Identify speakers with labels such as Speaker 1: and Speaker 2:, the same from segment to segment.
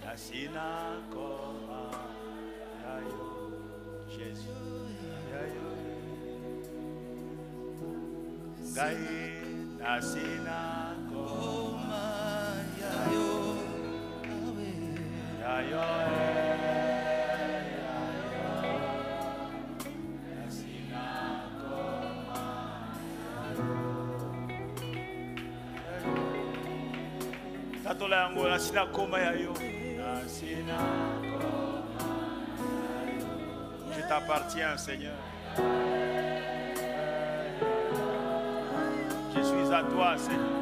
Speaker 1: Nasina koma yayo Jésus yayo Gai nasina koma yayo yayo nasina koma Tatola yango nasina koma yayo Je t'appartiens, Seigneur. Je suis à toi, Seigneur.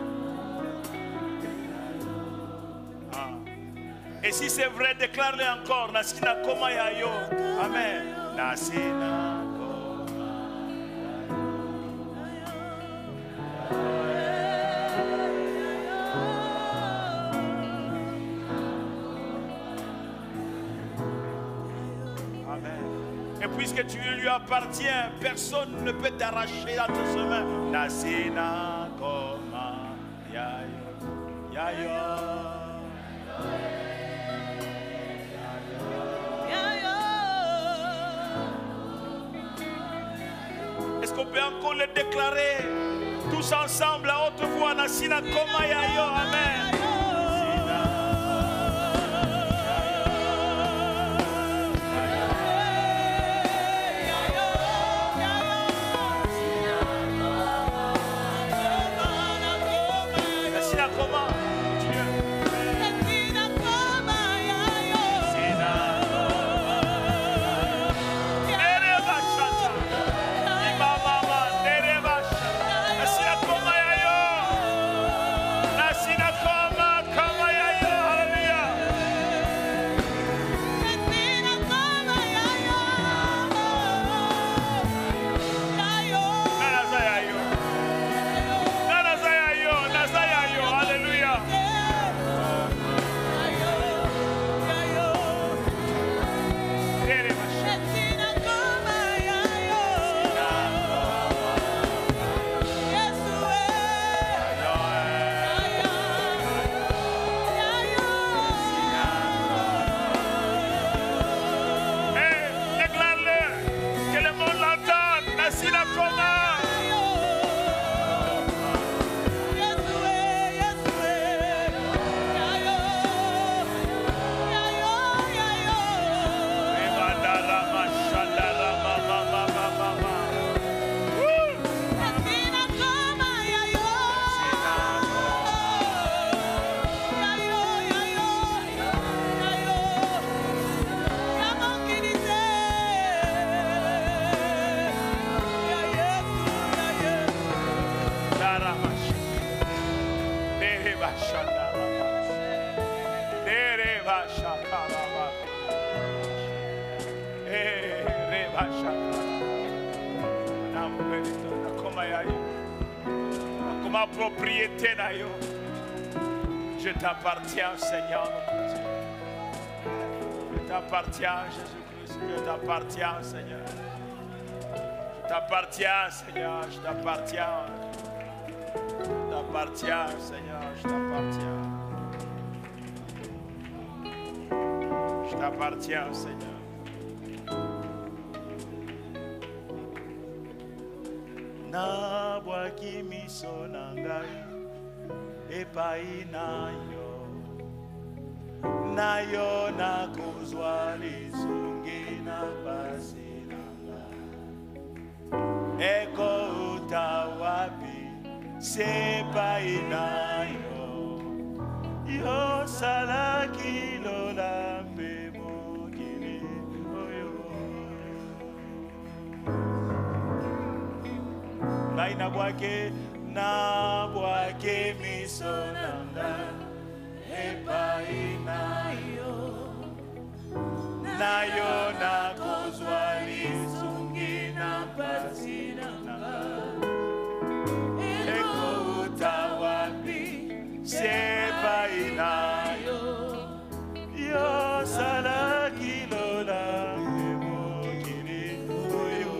Speaker 1: Ah. Et si c'est vrai, déclare-le encore. Nasina koma yayo. Amen. Nasina. Puisque tu lui appartiens, personne ne peut t'arracher dans tes mains. Nasina koma yayo yayo yayo. Est-ce qu'on peut encore le déclarer tous ensemble à haute voix? Nasina koma yayo. Amen. Propriété nayo. Je t'appartiens, Seigneur notre Dieu. Je t'appartiens, Jésus-Christ. Je t'appartiens, Seigneur. Je t'appartiens, Seigneur. Je t'appartiens. Je t'appartiens, Seigneur. Je t'appartiens. Je t'appartiens, Seigneur. Na bwaki miso na ngai epai na yo na kozwa lisungi na pasi na ngai ekouta wapi sepai na yo salaki lola mpe mokili oyo ngai na bwake miso na ngai epai na yo na kozwa lisungi na pasi na ngai ekouta wapi sepai na yo salaki lola mokili oyo.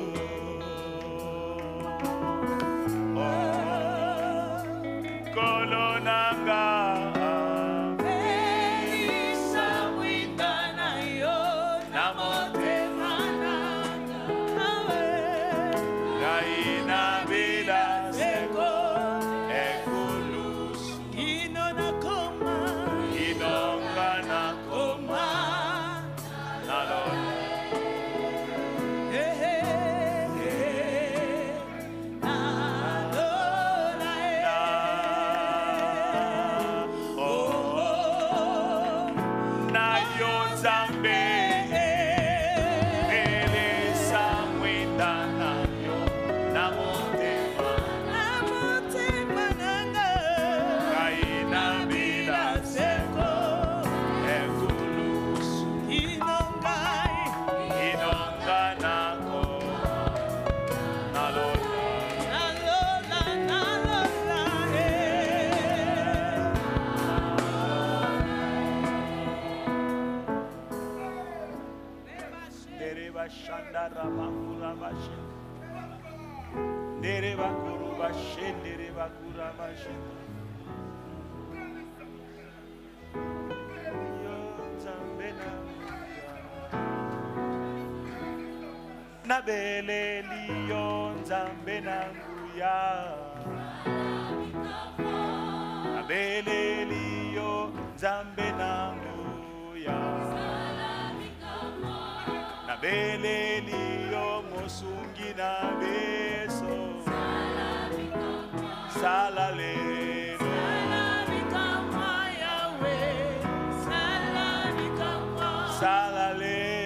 Speaker 1: Nabeleli yo nzambe nanguya. Nabeleli yo nzambe nanguya. Nabeleli yo mosungi na beso. Salalelo. Salalelo.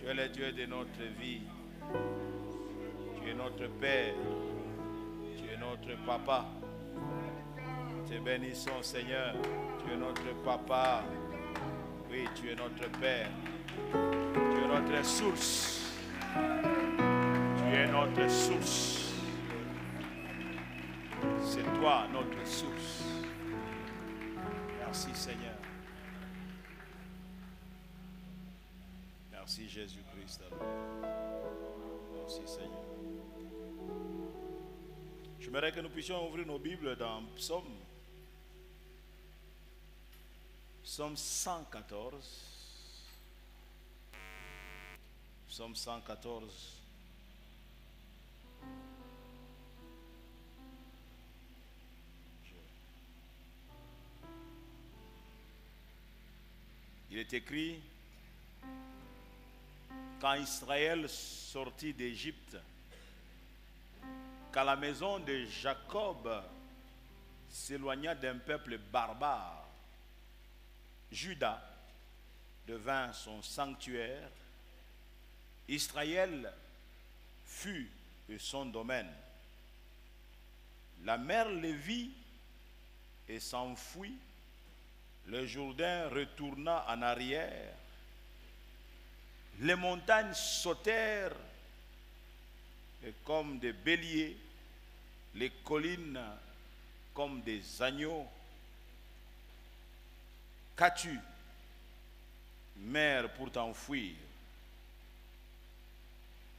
Speaker 1: Tu es le Dieu de notre vie. Tu es notre Père. Tu es notre Papa. Te bénissons, Seigneur. Tu es notre Papa. Oui, tu es notre Père. Tu es notre source. Tu es notre source. C'est toi notre source. Merci, Seigneur. Merci Jésus-Christ. Merci Seigneur. J'aimerais que nous puissions ouvrir nos Bibles dans Psaume 114. Psaume 114. Il est écrit: quand Israël sortit d'Égypte, quand la maison de Jacob s'éloigna d'un peuple barbare, Juda devint son sanctuaire, Israël fut son domaine. La mer le vit et s'enfuit, le Jourdain retourna en arrière. Les montagnes sautèrent comme des béliers, les collines comme des agneaux. Qu'as-tu, mer, pour t'enfuir?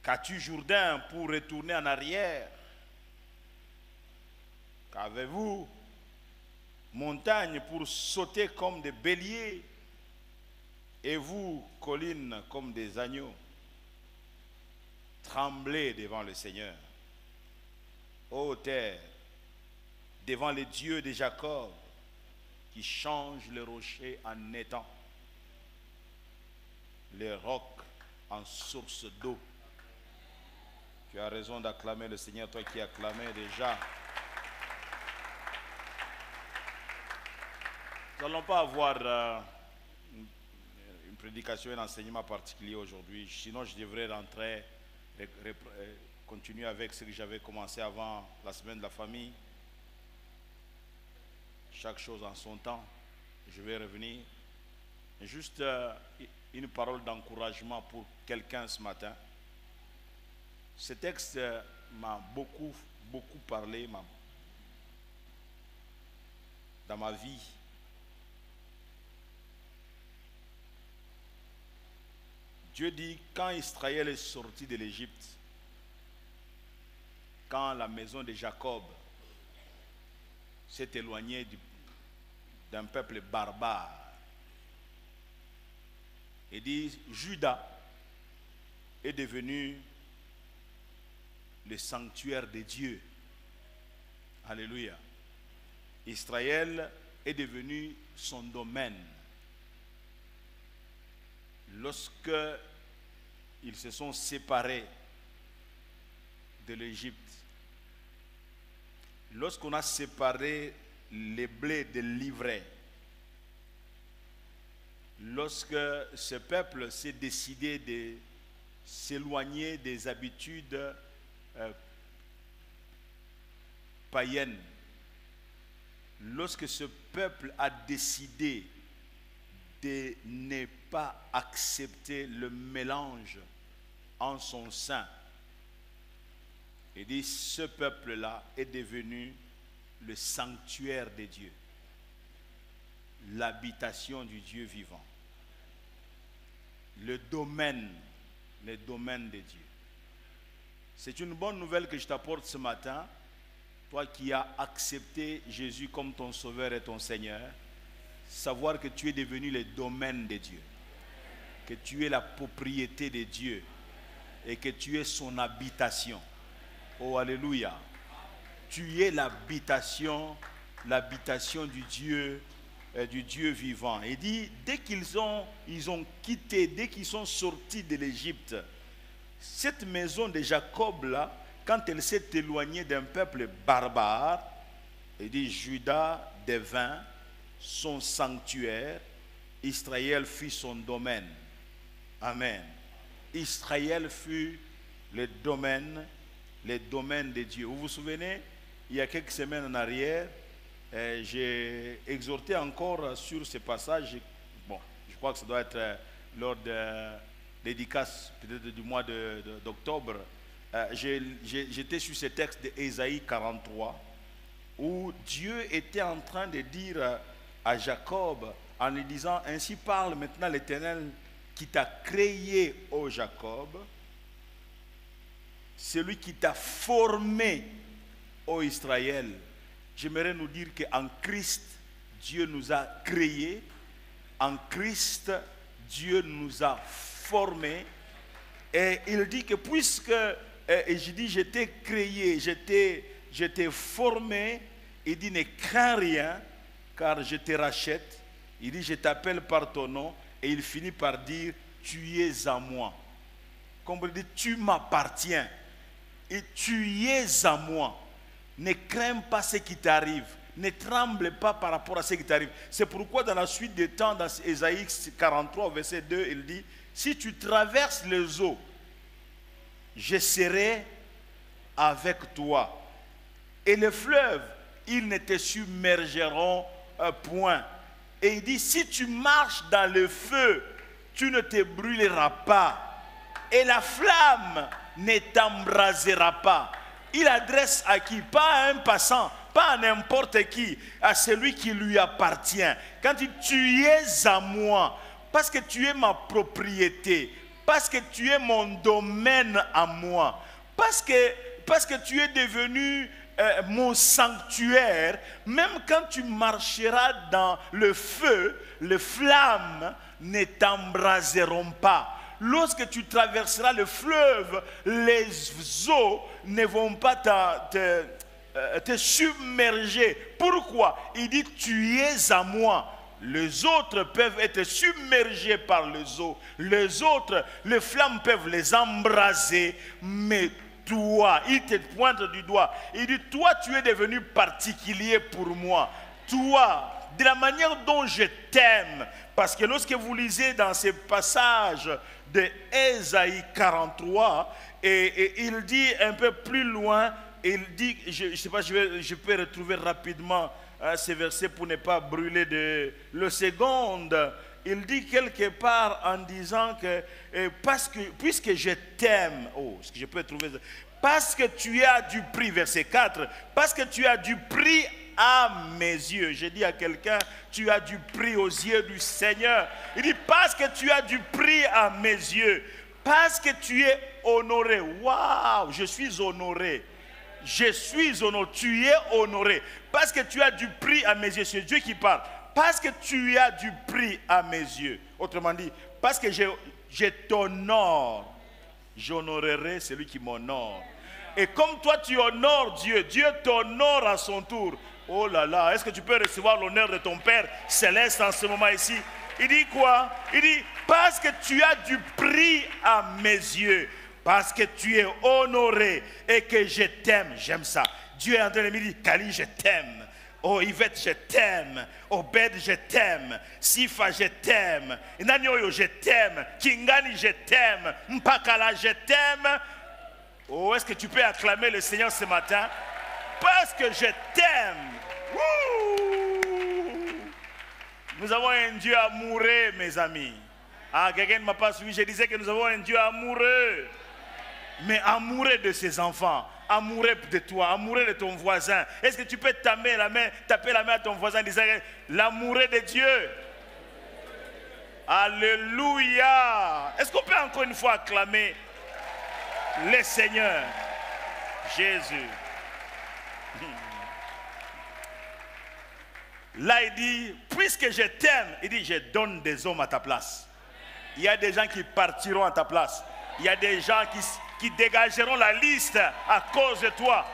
Speaker 1: Qu'as-tu, Jourdain, pour retourner en arrière? Qu'avez-vous, montagne, pour sauter comme des béliers? Et vous, collines, comme des agneaux? Tremblez devant le Seigneur, ô terre, devant les dieux de Jacob, qui change le rocher en étang, les rocs en source d'eau. Tu as raison d'acclamer le Seigneur, toi qui acclamais déjà. Nous n'allons pas avoir une prédication, un enseignement particulier aujourd'hui, sinon je devrais rentrer, continuer avec ce que j'avais commencé avant la semaine de la famille. Chaque chose en son temps, je vais revenir. Juste une parole d'encouragement pour quelqu'un ce matin. Ce texte m'a beaucoup parlé dans ma vie. Dieu dit, quand Israël est sorti de l'Égypte, quand la maison de Jacob s'est éloignée d'un peuple barbare, il dit, Juda est devenu le sanctuaire de Dieu. Alléluia. Israël est devenu son domaine. Lorsque ils se sont séparés de l'Égypte, lorsqu'on a séparé les blés de l'ivraie, lorsque ce peuple s'est décidé de s'éloigner des habitudes païennes, lorsque ce peuple a décidé de ne pas accepter le mélange en son sein, il dit, ce peuple-là est devenu le sanctuaire de Dieu, l'habitation du Dieu vivant, le domaine de Dieu. C'est une bonne nouvelle que je t'apporte ce matin, toi qui as accepté Jésus comme ton Sauveur et ton Seigneur, savoir que tu es devenu le domaine de Dieu, que tu es la propriété de Dieu et que tu es son habitation. Oh, alléluia. Tu es l'habitation du Dieu vivant. Il dit, dès qu'ils ont quitté, dès qu'ils sont sortis de l'Égypte, cette maison de Jacob là, quand elle s'est éloignée d'un peuple barbare, il dit, Juda devint son sanctuaire, Israël fut son domaine. Amen. Israël fut le domaine de Dieu. Vous vous souvenez, il y a quelques semaines en arrière, j'ai exhorté encore sur ce passage. Bon, je crois que ça doit être lors de dédicace peut-être du mois d'octobre. J'étais sur ce texte d'Ésaïe 43 où Dieu était en train de dire à Jacob en lui disant, ainsi parle maintenant l'Éternel qui t'a créé, ô Jacob, celui qui t'a formé, ô Israël. J'aimerais nous dire qu'en Christ, Dieu nous a créés, en Christ, Dieu nous a formés, et il dit que puisque, et je dis, je t'ai créé, je t'ai formé, il dit, ne crains rien, car je te rachète. Il dit, je t'appelle par ton nom, et il finit par dire, tu es à moi. Comme il dit, tu m'appartiens, et tu es à moi. Ne crains pas ce qui t'arrive. Ne tremble pas par rapport à ce qui t'arrive. C'est pourquoi dans la suite des temps, dans Ésaïe 43, verset 2, il dit, si tu traverses les eaux, je serai avec toi. Et les fleuves, ils ne te submergeront point. Et il dit, si tu marches dans le feu, tu ne te brûleras pas. Et la flamme ne t'embrasera pas. Il adresse à qui? Pas à un passant, pas à n'importe qui, à celui qui lui appartient. Quand il dit, tu es à moi, parce que tu es ma propriété, parce que tu es mon domaine à moi, parce que tu es devenu mon sanctuaire, même quand tu marcheras dans le feu, les flammes ne t'embraseront pas. Lorsque tu traverseras le fleuve, les eaux ne vont pas te submerger. Pourquoi? Il dit, tu es à moi. Les autres peuvent être submergés par les eaux. Les autres, les flammes peuvent les embraser. Mais toi, il te pointe du doigt. Il dit, toi, tu es devenu particulier pour moi. Toi, de la manière dont je t'aime. Parce que lorsque vous lisez dans ces passages de Ésaïe 43, et il dit un peu plus loin, il dit, je ne sais pas, je peux retrouver rapidement ces versets pour ne pas brûler le seconde. Il dit quelque part en disant que, puisque je t'aime, est-ce que je peux trouver ça? Parce que tu as du prix, verset 4, parce que tu as du prix à mes yeux. J'ai dit à quelqu'un, tu as du prix aux yeux du Seigneur. Il dit, parce que tu as du prix à mes yeux, parce que tu es honoré. Waouh, je suis honoré. Je suis honoré, tu es honoré. Parce que tu as du prix à mes yeux, c'est Dieu qui parle. Parce que tu as du prix à mes yeux. Autrement dit, parce que je t'honore, j'honorerai celui qui m'honore. Et comme toi tu honores Dieu, Dieu t'honore à son tour. Oh là là, est-ce que tu peux recevoir l'honneur de ton Père céleste en ce moment ici? Il dit quoi? Il dit, parce que tu as du prix à mes yeux, parce que tu es honoré et que je t'aime. J'aime ça. Dieu est en train de me dire, Kali, je t'aime. Oh Yvette, je t'aime. Obed, je t'aime. Sifa, je t'aime. Nanyoyo, je t'aime. Kingani, je t'aime. Mpakala, je t'aime. Oh, est-ce que tu peux acclamer le Seigneur ce matin? Parce que je t'aime. Nous avons un Dieu amoureux, mes amis. Ah, quelqu'un ne m'a pas suivi. Je disais que nous avons un Dieu amoureux. Mais amoureux de ses enfants. Amoureux de toi. Amoureux de ton voisin. Est-ce que tu peux taper la main à ton voisin en disant l'amoureux de Dieu? Alléluia. Est-ce qu'on peut encore une fois acclamer le Seigneur Jésus? Là, il dit, puisque je t'aime, il dit, je donne des hommes à ta place. Il y a des gens qui partiront à ta place. Il y a des gens qui dégageront la liste à cause de toi.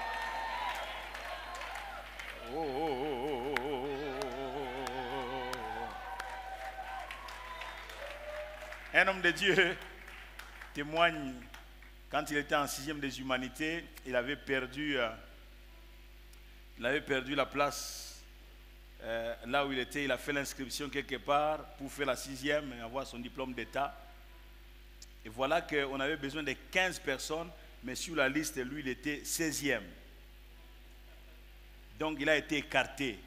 Speaker 1: Un homme de Dieu témoigne, quand il était en 6e des humanités, il avait perdu la place. Là où il était, il a fait l'inscription quelque part pour faire la 6e et avoir son diplôme d'État. Et voilà qu'on avait besoin de 15 personnes, mais sur la liste, lui, il était 16e. Donc, il a été écarté.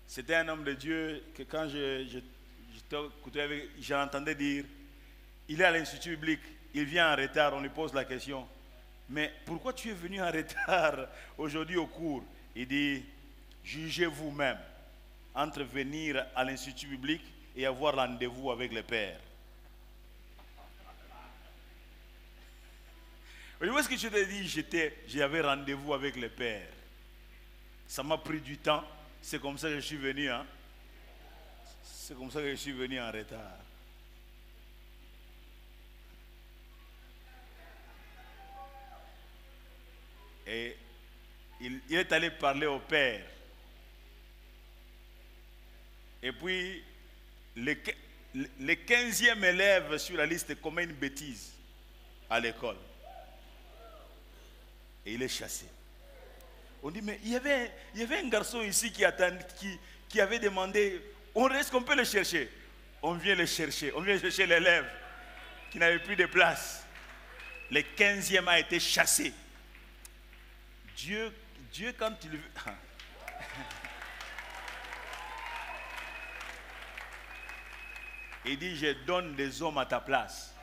Speaker 1: C'était un homme de Dieu que quand j'entendais dire, il est à l'Institut biblique, il vient en retard, on lui pose la question. Mais pourquoi tu es venu en retard aujourd'hui au cours? Il dit, jugez vous-même entre venir à l'Institut biblique et avoir rendez-vous avec le Père. Où est-ce que je te dis, j'avais rendez-vous avec le Père? Ça m'a pris du temps. C'est comme ça que je suis venu. Hein? C'est comme ça que je suis venu en retard. Et il est allé parler au Père. Et puis, le 15e élève sur la liste commet une bêtise à l'école. Et il est chassé. On dit, mais il y avait un garçon ici qui avait demandé, est-ce qu'on peut le chercher? On vient le chercher. On vient chercher l'élève qui n'avait plus de place. Le 15e a été chassé. Dieu quand il veut... Il dit, je donne des hommes à ta place.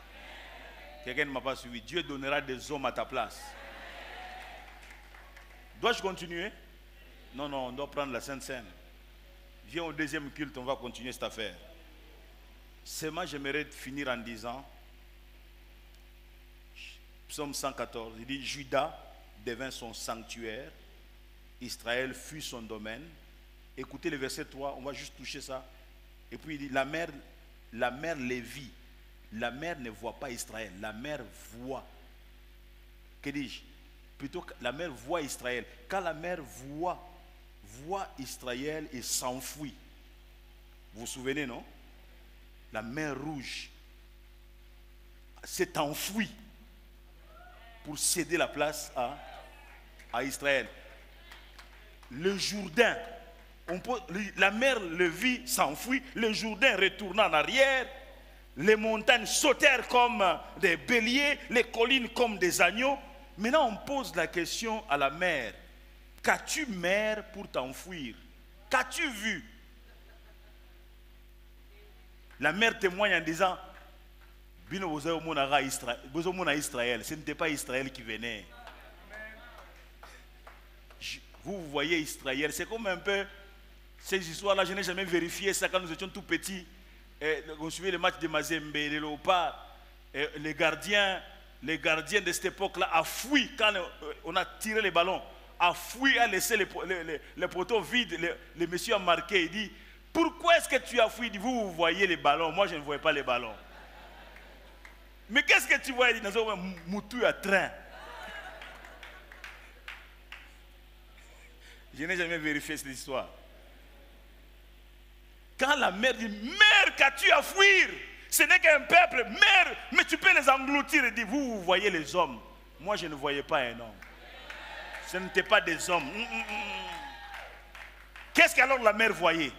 Speaker 1: Quelqu'un ne m'a pas suivi. Dieu donnera des hommes à ta place. Dois-je continuer? Non, on doit prendre la Sainte Seine. Viens au deuxième culte, on va continuer cette affaire. Seulement, j'aimerais finir en disant, Psaume 114, il dit, Judas devint son sanctuaire, Israël fut son domaine. Écoutez le verset 3, on va juste toucher ça. Et puis il dit, la mer les vit. La mer ne voit pas Israël, la mer voit. Que dis-je? Plutôt que la mer voit Israël. Quand la mer voit Israël et s'enfuit. Vous vous souvenez, non? La mer rouge s'est enfuie pour céder la place à Israël. Le Jourdain, la mer le vit, s'enfuit, le Jourdain retourna en arrière, les montagnes sautèrent comme des béliers, les collines comme des agneaux. Maintenant on pose la question à la mer, qu'as-tu mer pour t'enfuir? Qu'as-tu vu? La mer témoigne en disant, Israël, ce n'était pas Israël qui venait. Vous voyez Israël, c'est comme un peu ces histoires-là, je n'ai jamais vérifié ça quand nous étions tout petits. On suivait le match de Mazembe, les léopards, les gardiens de cette époque-là a fui quand on a tiré les ballons, a fui, a laissé les poteaux vides. Le monsieur a marqué, il dit, pourquoi est-ce que tu as fui? Il dit, vous voyez les ballons, moi je ne voyais pas les ballons. Mais qu'est-ce que tu vois? Il dit, Moutou à train. Je n'ai jamais vérifié cette histoire. Quand la mère dit, mère, qu'as-tu à fuir? Ce n'est qu'un peuple, mère, mais tu peux les engloutir. Et dit, vous voyez les hommes. Moi, je ne voyais pas un homme. Ce n'était pas des hommes. Qu'est-ce qu'alors la mère voyait?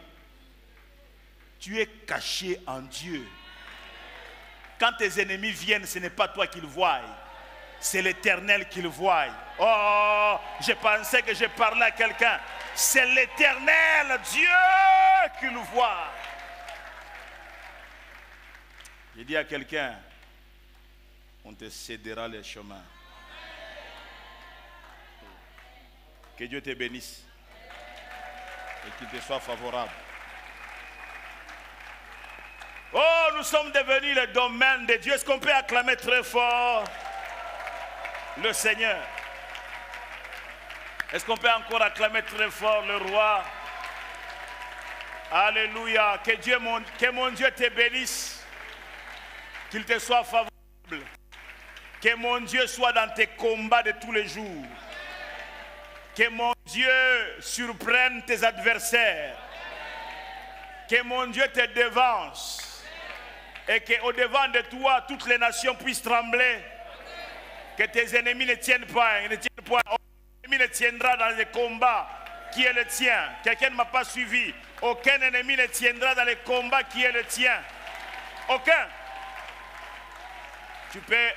Speaker 1: Tu es caché en Dieu. Quand tes ennemis viennent, ce n'est pas toi qu'ils voient. C'est l'Éternel qu'ils voient. Oh, je pensais que je parlais à quelqu'un. C'est l'Éternel, Dieu, qui nous voit. J'ai dit à quelqu'un, on te cédera les chemins. Que Dieu te bénisse et qu'il te soit favorable. Oh, nous sommes devenus le domaine de Dieu. Est-ce qu'on peut acclamer très fort le Seigneur? Est-ce qu'on peut encore acclamer très fort le roi? Alléluia. Que mon Dieu te bénisse. Qu'il te soit favorable. Que mon Dieu soit dans tes combats de tous les jours. Que mon Dieu surprenne tes adversaires. Que mon Dieu te devance. Et qu'au devant de toi, toutes les nations puissent trembler. Que tes ennemis ne tiennent pas. Aucun ennemi ne tiendra dans les combats qui est le tien. Quelqu'un ne m'a pas suivi. Aucun ennemi ne tiendra dans les combats qui est le tien. Aucun.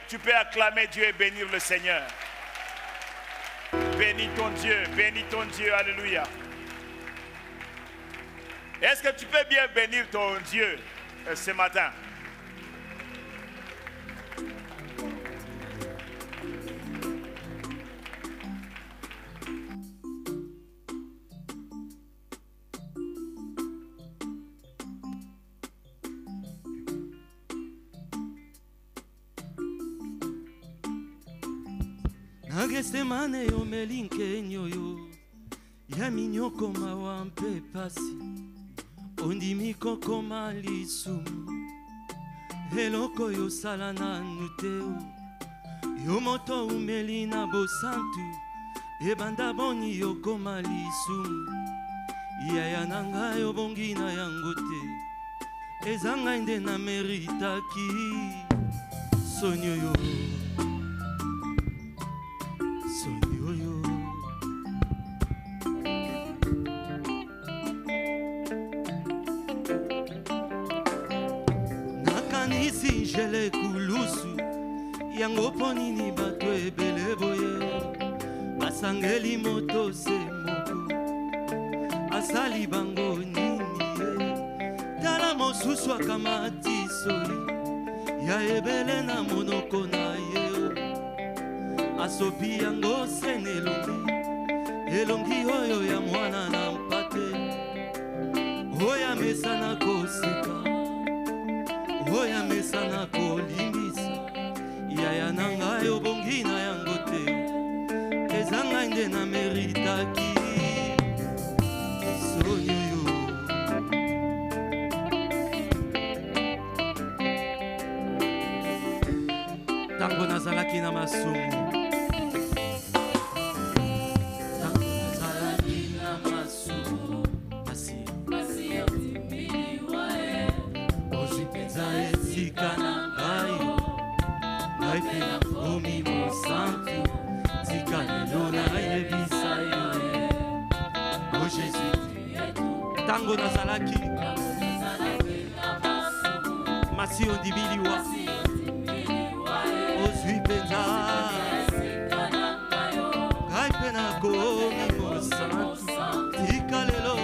Speaker 1: Tu peux acclamer Dieu et bénir le Seigneur. Bénis ton Dieu, alléluia. Est-ce que tu peux bien bénir ton Dieu ce matin?
Speaker 2: Nagesemane yo melinke nyoyo ya minyoko mawampe pasi ondimi kokoma lisumu eloko yo sala nanu teo yo moto umeli na bosantu ebanda boni yo koma lisumu yaya nanga yo bongi na yango te ezanga nde na meritaki sonyo yo Jele kulusu yango ponini bato ebele boye basangeli moto se moko asali bango nini ye tala mosusu akamati soli ya ebele na monoko na ye asopi yango sene elongi oyo ya mwana na mpate oya mesa na koseka oya mesa na kolimbisa yaya nanga yo bongi na yango te ezanga nde na meritaki sonyo yo tango nazalaki na masumu tango nazalaki masi ondibiliwa ozwi penza ngai mpe nakomi mosantu tika lelo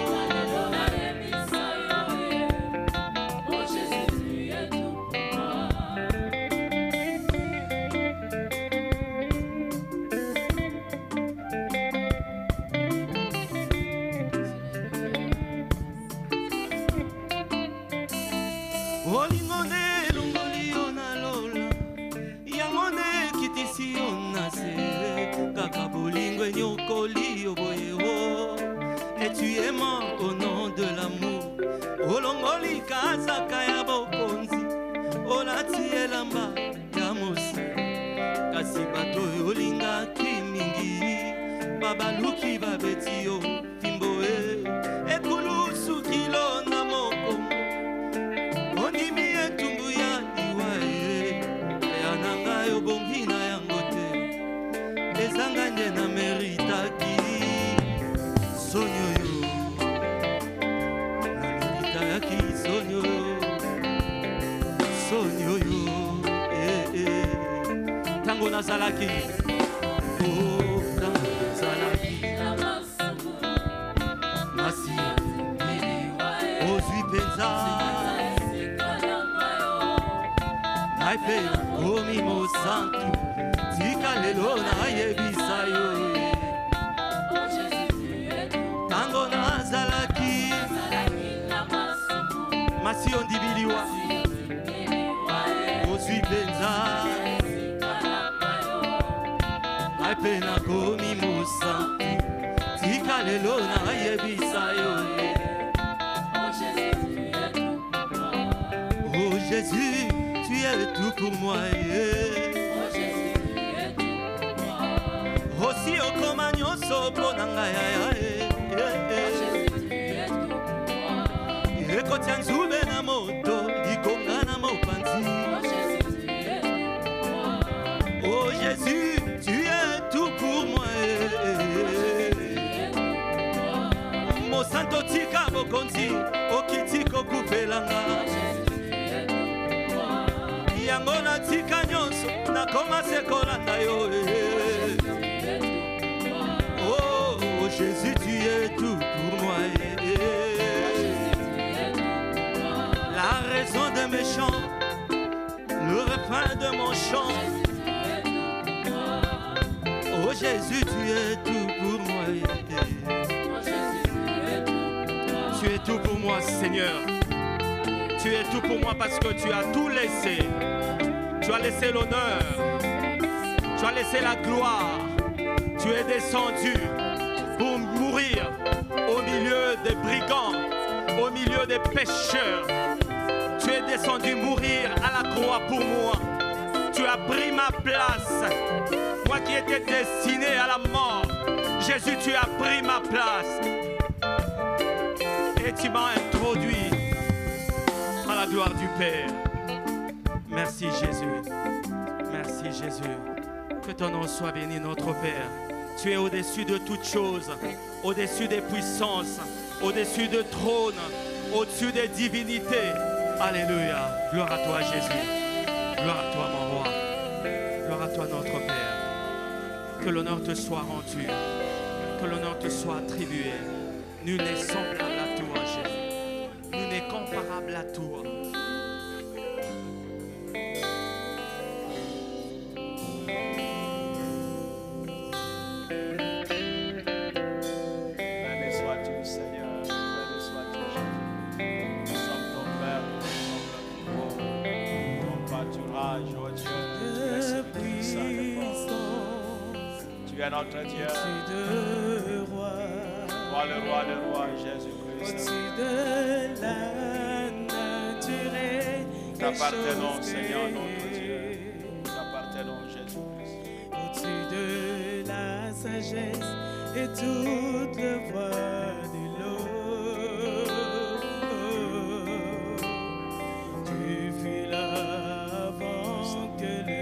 Speaker 2: et tu es mort au nom de l'amour olongoli kazaka ya bokonzi olati elamba ya mosi kasi bato olingaki mingi babaluki babeti yo fimbo e ekulusu kilo na mokongo ondimi etumbu ya liwa e yananga yo bongi na yango te ezanga nde na meritaki sonyo yo na meritaki sonyo sonyo yo tango nazalaki masi ozwi penza ngai mpe omi mosantu tika lelo nayebisa yo tango nazalaki masi ondibiliwa ozwi penza ngai mpe nakomi mosantu tika lelo nayebisa yo oh Jésus tu es tout pour moi osi okoma nyonso mpo na ngai ekotia nzube na moto likonga na mopanzi oh Jésus tu es tout pour moi mosanto tika bokonzi okiti kokupelanga yango natika nyonso nakomase kolanda yo oh Jésus tu es tout pour moi la raison de mes chants le refrain de mon chant oh Jésus tu es tout pour moi tu es tout pour moi Seigneur tu es tout pour moi parce que tu as tout laissé. Tu as laissé l'honneur. Tu as laissé la gloire. Tu es descendu pour mourir au milieu des brigands, au milieu des pécheurs. Tu es descendu mourir à la croix pour moi. Tu as pris ma place. Moi qui étais destiné à la mort. Jésus, tu as pris ma place. Et tu m'as introduit à la gloire du Père. Merci Jésus. Merci Jésus. Que ton nom soit béni, notre Père. Tu es au-dessus de toutes choses, au-dessus des puissances, au-dessus de trônes, au-dessus des divinités. Alléluia. Gloire à toi Jésus. Gloire à toi mon roi. Gloire à toi notre Père. Que l'honneur te soit rendu. Que l'honneur te soit attribué. Nul n'est semblable à toi Jésus. Nul n'est comparable à toi.
Speaker 1: Béni sois-tu, Seigneur. Béni sois-tu, Jésus. Nous sommes ton Père, nous sommes ton pâturage, oh Dieu. Tu es celui qui tu es notre Dieu. Roi, le roi des rois, Jésus-Christ.
Speaker 3: Au-dessus de la nature et
Speaker 1: nous t'appartenons, Seigneur, notre Dieu. Nous t'appartenons, Jésus-Christ.
Speaker 3: Au-dessus de la sagesse et toute le voix de l'eau. Tu fus là avant que le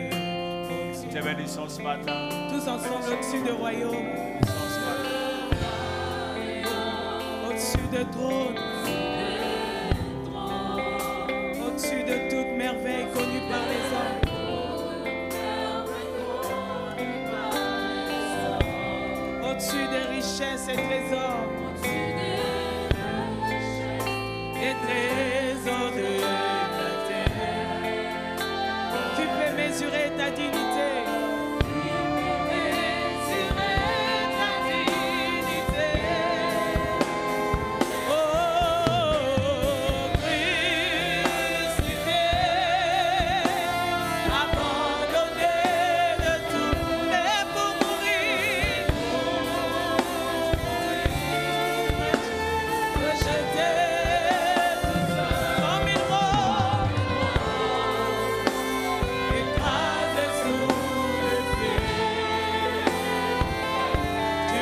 Speaker 3: monde
Speaker 1: Nous te bénissons ce matin.
Speaker 3: tous ensemble au-dessus du royaume, au-dessus de trône, au-dessus de toute merveille connue par les hommes. Au-dessus des richesses et trésors, et trésors de la terre. Tu peux mesurer ta dignité. Tu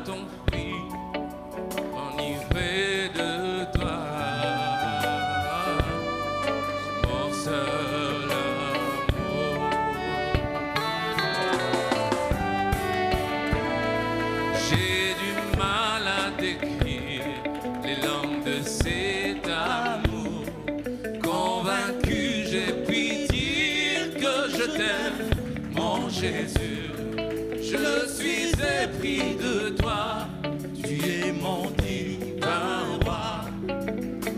Speaker 4: ton prix, enivré de toi. Mon seul amour. J'ai du mal à décrire les langues de cet amour. Convaincu, j'ai pu dire que je t'aime, mon Jésus. Je suis épris de toi, tu es mon divin roi.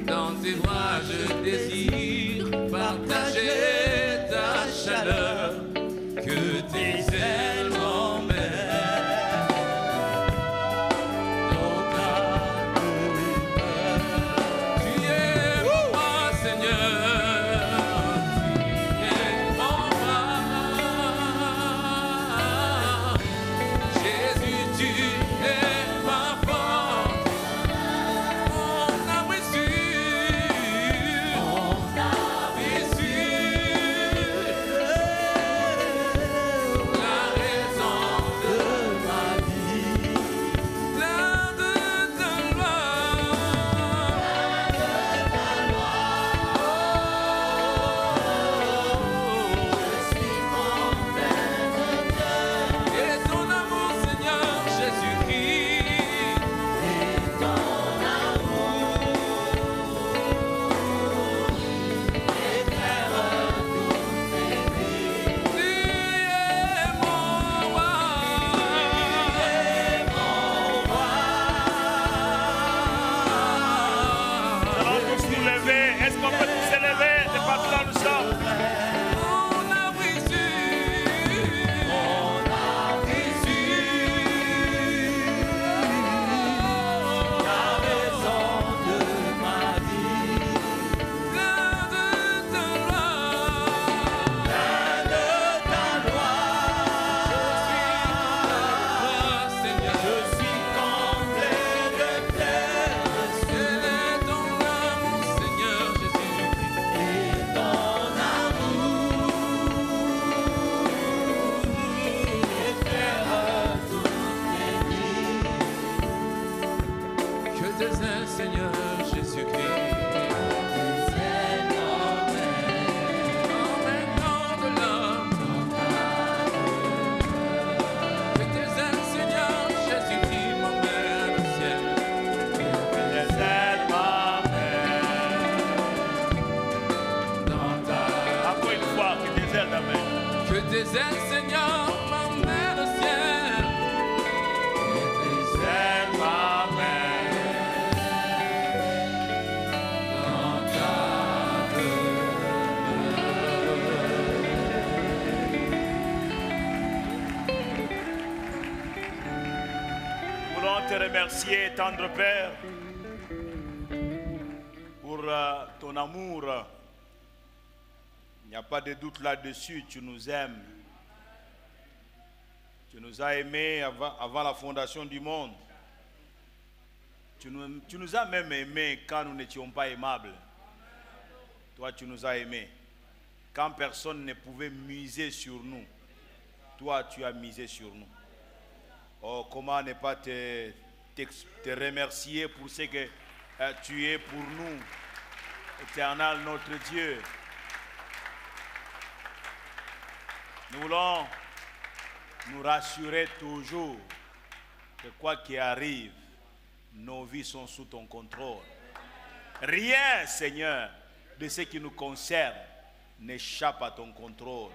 Speaker 4: Dans tes bras je désire partager ta chaleur, que tes ailes m'emmènent au-delà de peur. Tu es mon roi, Seigneur, tu es mon roi. Jésus, tu es ma force, mon abri sûr, la raison de ma vie, plein de ta gloire, je suis mon plein et ton amour, Seigneur Jésus-Christ. Tu es mon roi.
Speaker 1: Nous allons tous nous lever. Est-ce qu'on peut tous s'élever de partout là où nous sommes?
Speaker 4: Mon abri sûr, mon abri sûr, la raison de ma vie, plein de ta gloire, je suis Seigneur, je suis complet de terre, quel est ton amour, Seigneur Jésus-Christ, et ton amour éclaire toutes mes nuits. Que tes ailes, Seigneur Jésus-Christ, tes ailes m'emmènent au-delà. Que tes ailes, Seigneur Jésus-Christ, m'emmènent au ciel.
Speaker 1: Les ailes m'amènent.
Speaker 4: Dans ta
Speaker 1: Encore une fois, que tes ailes t'amènent.
Speaker 4: Que tes ailes, Seigneur, m'emmènent au ciel. Que tes ailes m'emmènent dans ta
Speaker 1: Nous voulons te remercier, tendre Père, pour ton amour. Il n'y a pas de doute là-dessus, tu nous aimes. Tu nous as aimés avant la fondation du monde. Tu nous as même aimés quand nous n'étions pas aimables. Toi, tu nous as aimés. Quand personne ne pouvait miser sur nous, toi, tu as misé sur nous. Oh, comment ne pas te remercier pour ce que tu es pour nous, éternel notre Dieu. Nous voulons nous rassurer toujours que quoi qu'il arrive, nos vies sont sous ton contrôle. Rien, Seigneur, de ce qui nous concerne n'échappe à ton contrôle.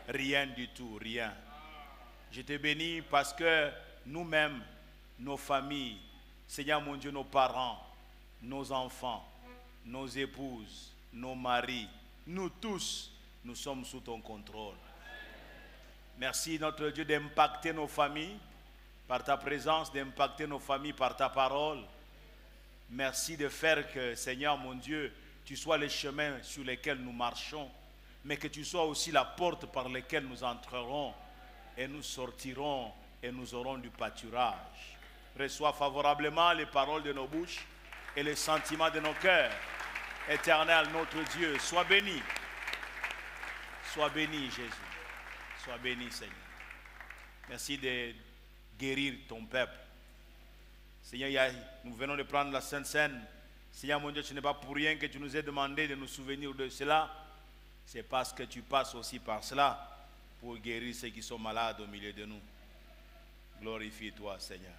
Speaker 1: Rien du tout, rien. Je te bénis parce que nous-mêmes, nos familles, Seigneur mon Dieu, nos parents, nos enfants, nos épouses, nos maris, nous tous, nous sommes sous ton contrôle. Merci notre Dieu d'impacter nos familles par ta présence, d'impacter nos familles par ta parole. Merci de faire que, Seigneur mon Dieu, tu sois le chemin sur lequel nous marchons, mais que tu sois aussi la porte par laquelle nous entrerons et nous sortirons et nous aurons du pâturage. Reçois favorablement les paroles de nos bouches et les sentiments de nos cœurs. Éternel, notre Dieu, sois béni. Sois béni, Jésus. Sois béni, Seigneur. Merci de guérir ton peuple. Seigneur, nous venons de prendre la Sainte Seine. Seigneur mon Dieu, ce n'est pas pour rien que tu nous as demandé de nous souvenir de cela. C'est parce que tu passes aussi par cela pour guérir ceux qui sont malades au milieu de nous. Glorifie-toi, Seigneur.